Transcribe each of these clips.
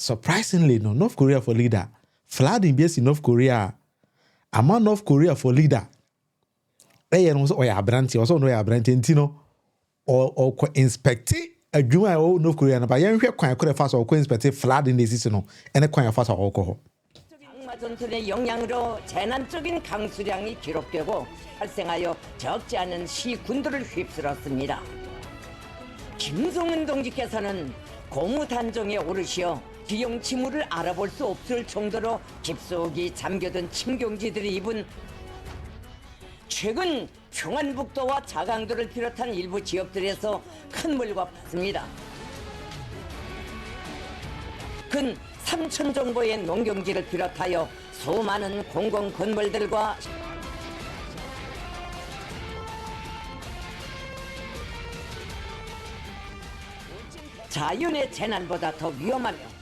surprisingly, no, North Korea for leader. Flooding base in North Korea. Ama North Korea for leader. Eh, no, so oya abranti, also no oya abranti, ntino, or inspect adwuma o North Korea na ba yen hwe kwan akore fa so ko inspect flooding disease no ene kwan fa so alcohol. 전투의 영향으로 재난적인 강수량이 기록되고 발생하여 적지 않은 시군들을 휩쓸었습니다. 김성은 동지께서는 고무단종에 오르시어 기용 지물을 알아볼 수 없을 정도로 깊숙이 잠겨든 침경지들이 입은 최근 평안북도와 자강도를 비롯한 일부 지역들에서 큰 물과 팠습니다. 근 3천 정도의 농경지를 비롯하여 수많은 공공 건물들과 자연의 재난보다 더 위험하며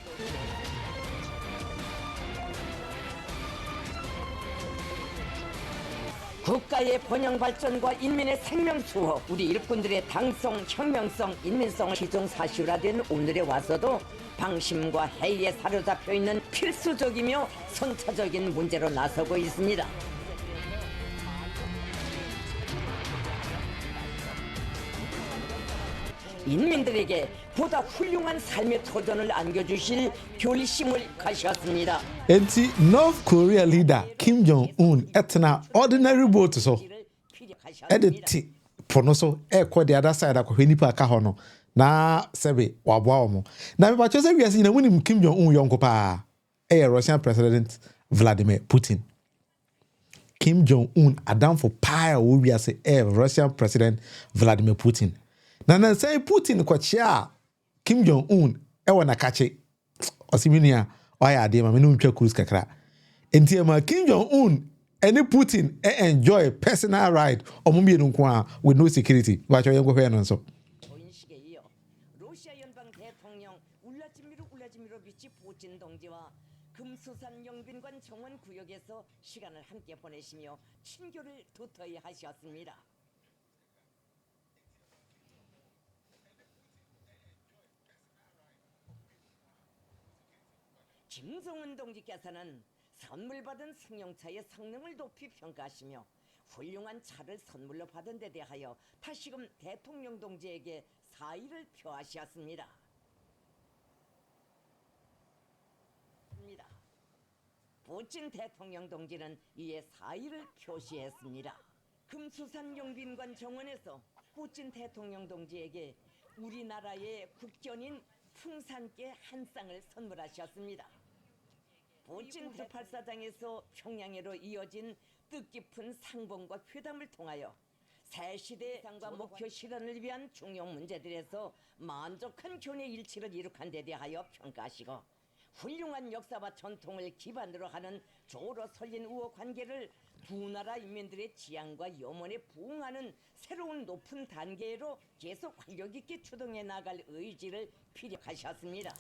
국가의 번영 발전과 인민의 생명 수호, 우리 일꾼들의 당성, 혁명성, 인민성을 기정사실화된 오늘에 와서도 방심과 해이에 사로잡혀 있는 필수적이며 선차적인 문제로 나서고 있습니다. 인민들에게 보다 훌륭한 삶의 터전을 안겨주실 결심을 가셨습니다. Enti North Korea leader Kim Jong-un etna ordinary boat so edit pono so ekọ the other side akọ nipa aka ho no na sebe waboa omo na me ba chose wi asi na munim Kim Jong-un yonko pa Russian President Vladimir Putin. Kim Jong-un adam for power wo wi asi Russian President Vladimir Putin. Na say Putin kwa chia Kim Jong-un na kache osiminia oya ade ma me no ntwa cruise kakra enti ma Kim Jong-un any Putin enjoy personal ride omumie no nko with no security wa cho yengo hwe no so 러시아 연방 대통령 울라지미르 비치 푸틴 동지와 금수산 영빈관 정원 구역에서 시간을 함께 보내시며 친교를 도터히 하셨습니다. 김성은 동지께서는 선물 받은 승용차의 성능을 높이 평가하시며 훌륭한 차를 선물로 받은 데 대하여 다시금 대통령 동지에게 사의를 표하셨습니다. 푸틴 대통령 동지는 이에 사의를 표시했습니다. 금수산 용빈관 정원에서 푸틴 대통령 동지에게 우리나라의 국견인 풍산깨 한 쌍을 선물하셨습니다. 푸틴 발사장에서 평양으로 이어진 뜻깊은 상봉과 회담을 통하여 새 시대의 상과 목표 실현을 위한 중요한 문제들에서 만족한 견해 일치를 이룩한 데 대하여 평가하시고 훌륭한 역사와 전통을 기반으로 하는 조로 설린 우호 관계를 두 나라 인민들의 지향과 염원에 부응하는 새로운 높은 단계로 계속 활력 있게 추동해 나갈 의지를 피력하셨습니다.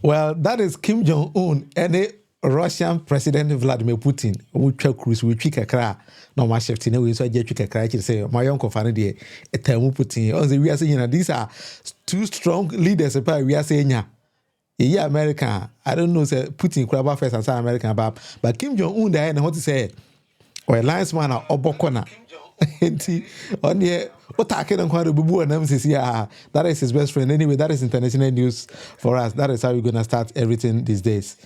Well, that is Kim Jong-un and Russian President Vladimir Putin. We try cruise we trick kakra no ma shift we so je trick kakra chi say my uncle fan dey etemu Putin. On the we are saying these are two strong leaders we are saying yeah, American. I don't know say Putin could have first and say American but Kim Jong-un there and what to say or alliance man obokona enti on here otake don kwado bubu na msisi that is his best friend anyway. That is international news for us. That is how we're going to start everything these days.